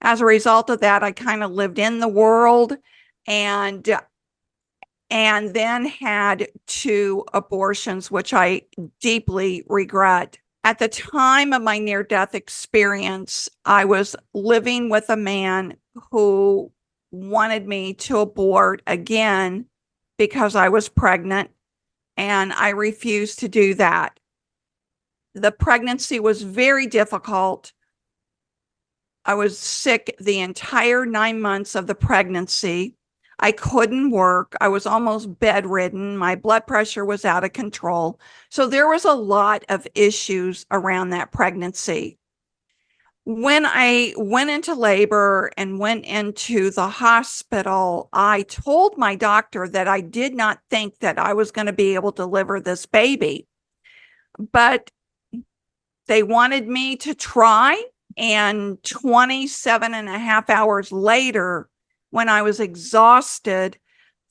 as a result of that, I kind of lived in the world and then had 2 abortions, which I deeply regret. At the time of my near-death experience, I was living with a man who wanted me to abort again because I was pregnant, and I refused to do that. The pregnancy was very difficult. I was sick the entire 9 months of the pregnancy. I couldn't work. I was almost bedridden. My blood pressure was out of control. So there was a lot of issues around that pregnancy. When I went into labor and went into the hospital, I told my doctor that I did not think that I was going to be able to deliver this baby, but they wanted me to try. And 27 and a half hours later, when I was exhausted,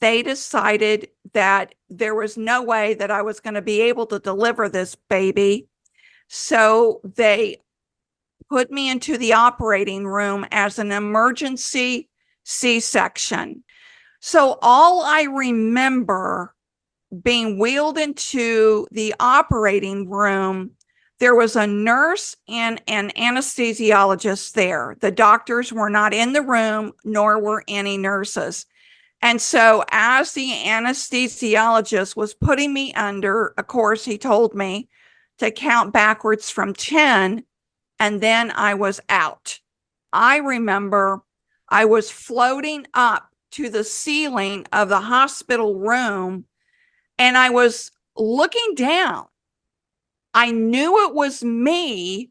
they decided that there was no way that I was going to be able to deliver this baby. So they put me into the operating room as an emergency C-section. So all I remember being wheeled into the operating room, there was a nurse and an anesthesiologist there. The doctors were not in the room, nor were any nurses. And so as the anesthesiologist was putting me under, of course, he told me to count backwards from 10, and then I was out. I remember I was floating up to the ceiling of the hospital room, and I was looking down. I knew it was me,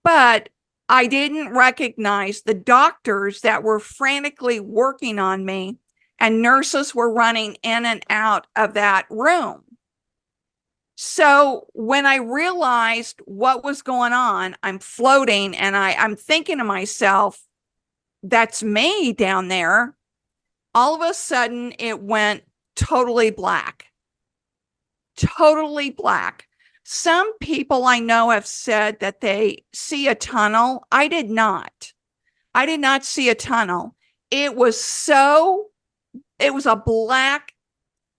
but I didn't recognize the doctors that were frantically working on me, and nurses were running in and out of that room. So when I realized what was going on, I'm floating and I'm thinking to myself, that's me down there. All of a sudden, it went totally black. Totally black. Some people I know have said that they see a tunnel. I did not. I did not see a tunnel. It was a black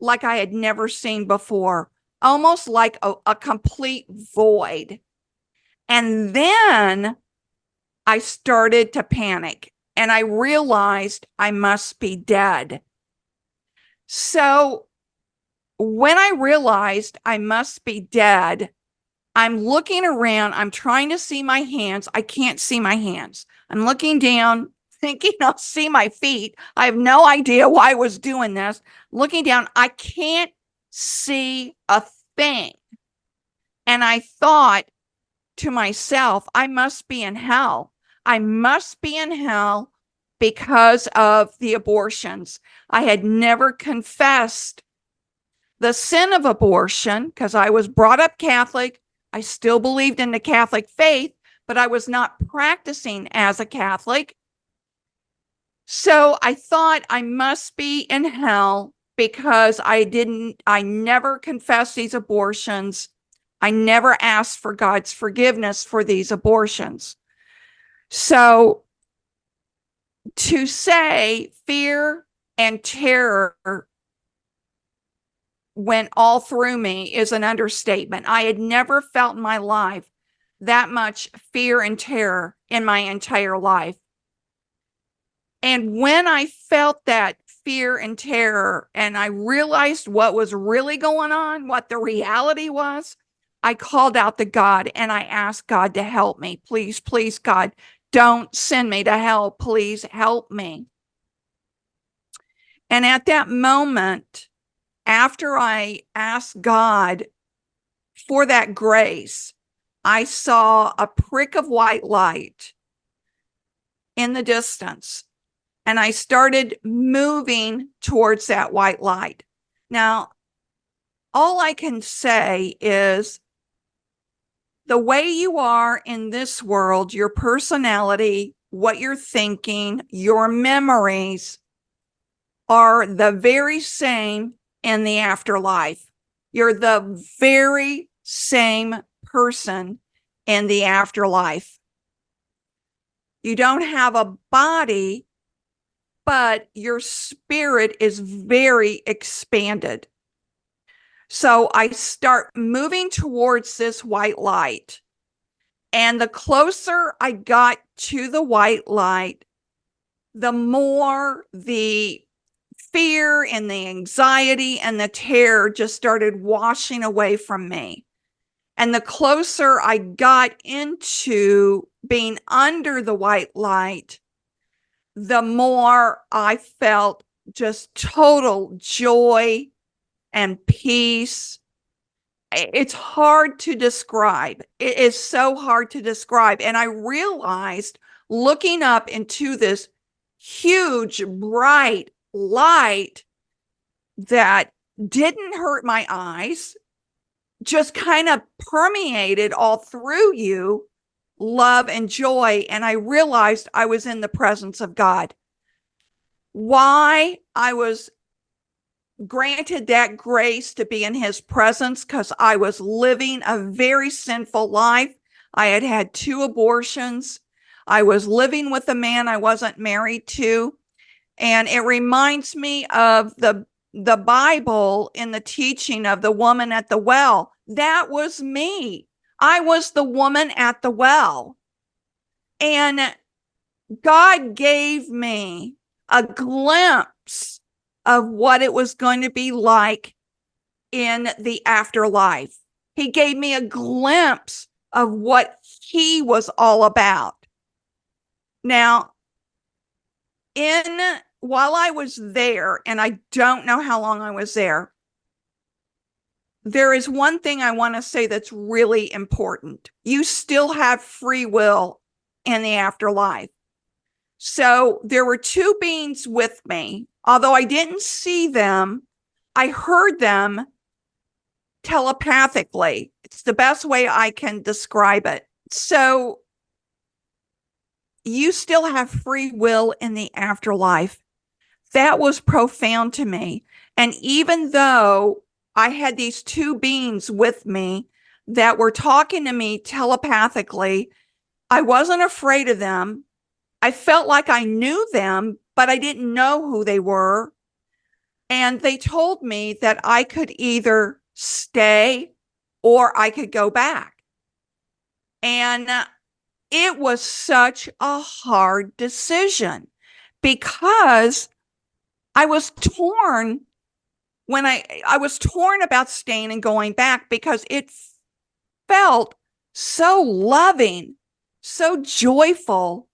like I had never seen before, almost like a complete void. And then I started to panic and I realized I must be dead. So when I realized I must be dead, I'm looking around. I'm trying to see my hands. I can't see my hands. I'm looking down, thinking I'll see my feet. I have no idea why I was doing this. Looking down, I can't see a thing. And I thought to myself, I must be in hell. I must be in hell because of the abortions. I had never confessed the sin of abortion because I was brought up Catholic. I still believed in the Catholic faith, but I was not practicing as a Catholic. So I thought I must be in hell because I never confessed these abortions. I never asked for God's forgiveness for these abortions. So to say fear and terror went all through me is an understatement. I had never felt in my life that much fear and terror in my entire life. And when I felt that fear and terror and I realized what was really going on, what the reality was, I called out to God and I asked God to help me. Please, please, God, don't send me to hell. Please help me. And at that moment, after I asked God for that grace, I saw a prick of white light in the distance, and I started moving towards that white light. Now, all I can say is the way you are in this world, your personality, what you're thinking, your memories are the very same in the afterlife. You're the very same person in the afterlife. You don't have a body, but your spirit is very expanded. So I start moving towards this white light. And the closer I got to the white light, the more the fear and the anxiety and the terror just started washing away from me. And the closer I got into being under the white light, the more I felt just total joy and peace. It's hard to describe. It is so hard to describe. And I realized, looking up into this huge, bright light that didn't hurt my eyes, just kind of permeated all through you, love and joy. And I realized I was in the presence of God. Why I was granted that grace to be in his presence, because I was living a very sinful life. I had had 2 abortions. I was living with a man I wasn't married to. And it reminds me of the Bible in the teaching of the woman at the well. That was me. I was the woman at the well. And God gave me a glimpse of what it was going to be like in the afterlife. He gave me a glimpse of what he was all about. Now, while I was there, and I don't know how long I was there is one thing I want to say that's really important. You still have free will in the afterlife. So there were 2 beings with me. Although I didn't see them, I heard them telepathically. It's the best way I can describe it. So you still have free will in the afterlife. That was profound to me. And even though I had these 2 beings with me that were talking to me telepathically, I wasn't afraid of them. I felt like I knew them, but I didn't know who they were. And they told me that I could either stay or I could go back. And it was such a hard decision, because I was torn when I was torn about staying and going back, because it felt so loving, so joyful.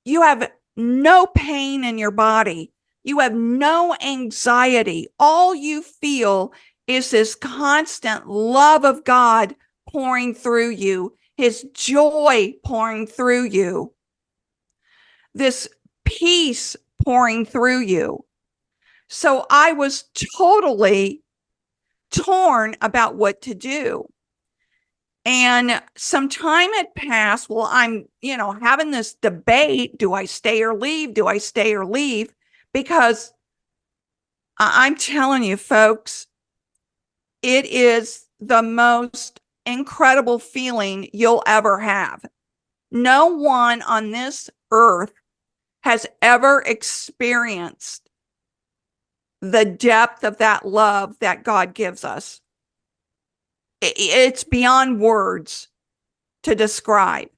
You have no pain in your body. You have no anxiety. All you feel is this constant love of God pouring through you, his joy pouring through you, this peace pouring through you. So I was totally torn about what to do. And some time had passed. Well, I'm, having this debate. Do I stay or leave? Do I stay or leave? Because I'm telling you, folks, it is the most incredible feeling you'll ever have. No one on this earth has ever experienced the depth of that love that God gives us. It's beyond words to describe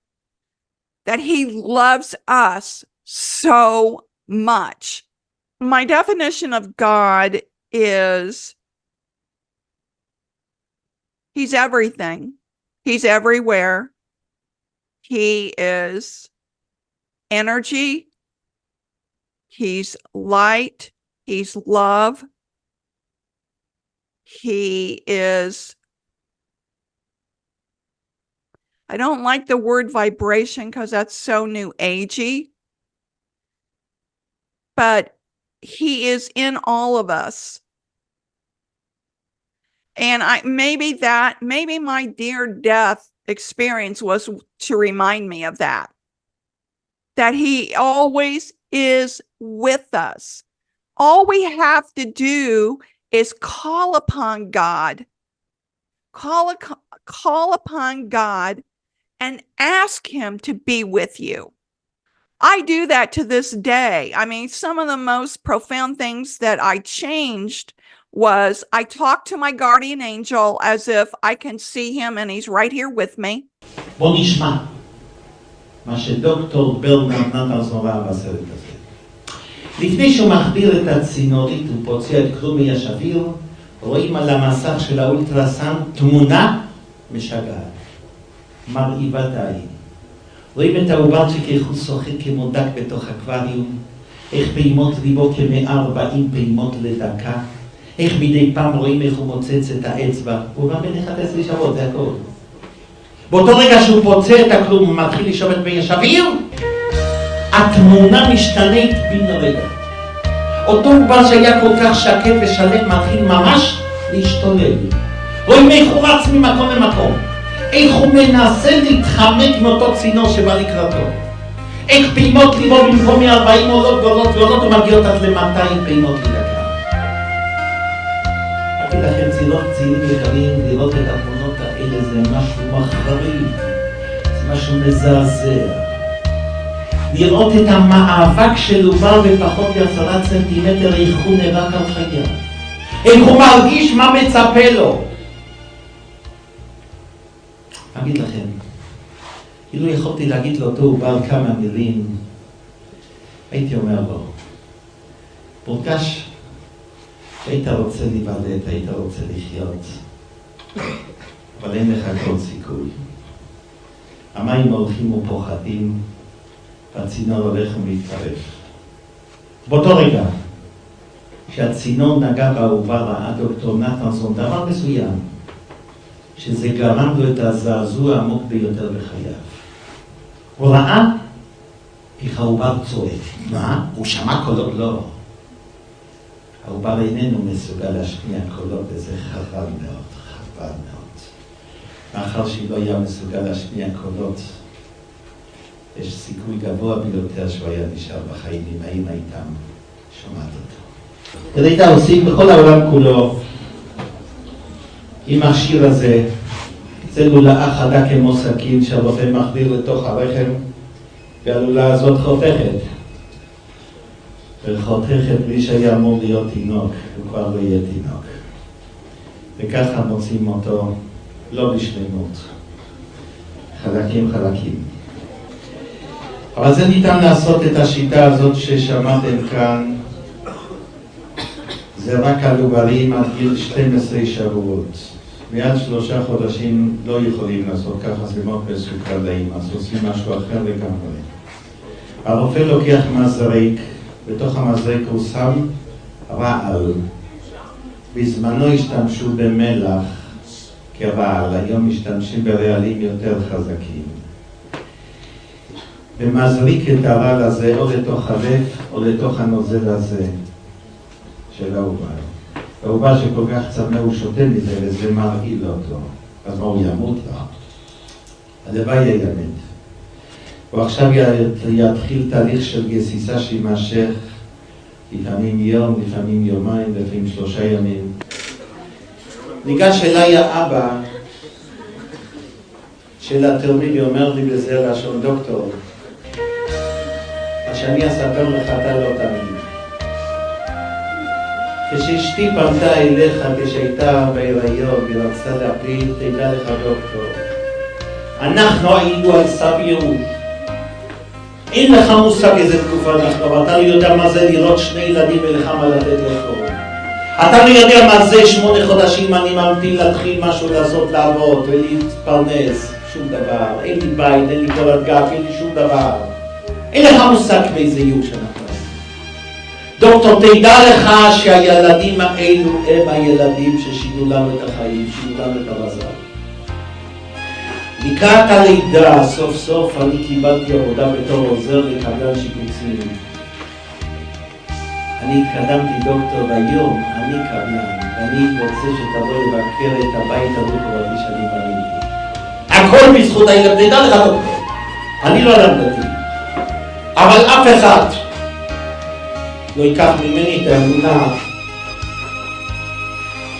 that he loves us so much. My definition of God is he's everything. He's everywhere. He is energy. He's light. He's love. He is, I don't like the word vibration because that's so new agey, but he is in all of us. And maybe my near death experience was to remind me of that he always is with us. All we have to do is call upon God, call upon God and ask him to be with you. I do that to this day. I mean, some of the most profound things that I changed was I talk to my guardian angel as if I can see him and he's right here with me. בוא נשמע מה שדוקטור ברנרד נתנזון ראה בסרט הזה. לפני שהוא מחדיר את הצינורית ופוצע את כלום מי השביר, רואים על המסך של האולטרסאונד תמונה משגעת, מרהיבת העין. רואים את העוברצ'יק איך הוא שוחק כמודק בתוך אקווריום, איך פעימות ליבו כ-140 פעימות לדקה, איך מדי פעם רואים איך הוא מוצץ את האצבע, הוא בא בין 11 שעות, זה הכל. באותו רגע שהוא פוצע את הכלום, הוא מתחיל לשאוב את מי השביר, התמונה משתנית בן רגע. אותו עובר שהיה כל כך שקט ושלם מתחיל ממש להשתולל. רואים איך הוא רץ ממקום למקום. איך הוא מנסה להתחמק מאותו צינור שבא לקראתו. איך פעימות ליבו במקום מ-40 עולות ועולות ומגיעות עד ל-200 פעימות לדקה. אגיד לכם צעירים יקרים, לראות את התמונות האלה זה משהו מחריד, זה משהו מזעזע. לראות את המאבק של עובר בפחות מ10 סנטימטר, איך הוא נאבק על חייו. איך הוא מרגיש מה מצפה לו. אגיד לכם, אילו יכולתי להגיד לאותו עובר כמה מילים, הייתי אומר לו, מורגש שהיית רוצה להיוולד, היית רוצה לחיות, אבל אין לך כל סיכוי. המים הולכים ופוחדים, והצינור הולך ומתקרב. באותו רגע, כשהצינור נגע בעובר ראה דוקטור נתנזון דבר מסוים, שזה גרם לו את הזעזוע העמוק ביותר בחייו. הוא ראה איך העובר צועק. מה? הוא שמע קולות? לא. העובר איננו מסוגל להשמיע קולות, וזה חבל מאוד, חבל מאוד. מאחר שהיא לא היה מסוגל להשמיע קולות, יש סיכוי גבוה ביותר שהוא היה נשאר בחיים אם האמא איתם שומעת אותו. ראית עושים בכל העולם כולו עם השיר הזה, זה לולאה חדה כמו סכין שהרופא מחדיר לתוך הרחם, והלולאה הזאת חותכת. וחותכת בלי שהיה אמור להיות תינוק, הוא כבר לא יהיה תינוק. וככה מוצאים אותו לא בשלמות, חלקים. אבל זה ניתן לעשות את השיטה הזאת ששמעתם כאן, זה רק על עוברים עד גיל 12 שבועות. מעל 3 חודשים לא יכולים לעשות ככה, זה מאוד מסוכן, אז עושים משהו אחר לגמרי. הרופא לוקח מזרק, בתוך המזרק הוא שם רעל. בזמנו השתמשו במלח כרעל, היום משתמשים ברעלים יותר חזקים. ומזריק את הרעל הזה או לתוך הלב או לתוך הנוזל הזה של העובר. העובר שכל כך צמא הוא שותה מזה וזה מרעיל אותו. אז מה, הוא ימות? לא. הלוואי ילמד. הוא עכשיו יתחיל תהליך של גסיסה שימשך לפעמים יום, לפעמים יומיים, לפעמים 3 ימים. ניגש אליי האבא של התלמיד ואומר לי בזה לשון, דוקטור, מה שאני אספר לך אתה לא תאמין. כשאשתי פנתה אליך כשהייתה בהיריון ורצתה להפיל, תדע לך דוקטור, אנחנו היינו על סף ייאוש. אין לך מושג איזה תקופה אנחנו, אבל אתה לא יודע מה זה לראות 2 ילדים ולך מה לתת לכל. אתה לא יודע מה זה 8 חודשים אני ממתין להתחיל משהו לעשות, לעבוד ולהתפרנס, שום דבר. אין לי בית, אין לי קורת גג, אין לי שום דבר. אין לך מושג באיזה ייאוש אנחנו. דוקטור, תדע לך שהילדים האלו הם הילדים ששינו לנו את החיים, שינו לנו את המזל. לקראת הלידה, סוף סוף אני קיבלתי עבודה בתור עוזר לקבלן שיפוצים. אני התקדמתי דוקטור והיום אני קבלן, ואני רוצה שתבוא לבקר את הבית הדו-קומתי שאני בניתי. הכל בזכות הילד, תדע לך דוקטור, אני לא למדתי, אבל אף אחד לא ייקח ממני את האמונה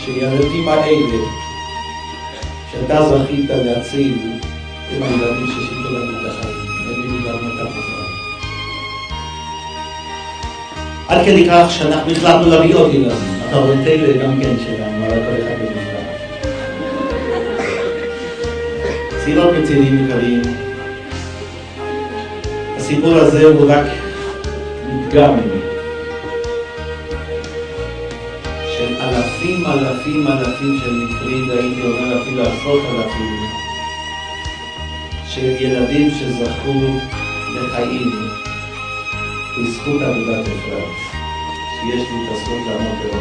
שילדים האלה שאתה זכית להציל עם הילדים ששיתו לנו את החיים, אין לי גם את החזרה. עד כדי כך שאנחנו החלטנו להביא עוד ילדים. אתה רואה תלה גם כן שלנו, אבל כל אחד בנפרד. צעירות וצעירים יקרים, הסיפור הזה הוא רק מתגר ממנו. של אלפים של מקרים, והייתי אומר אפילו עשרות אלפים, של ילדים שזכו לחיים בזכות עבודת הפלט, שיש לי את הזכות לעמוד בראש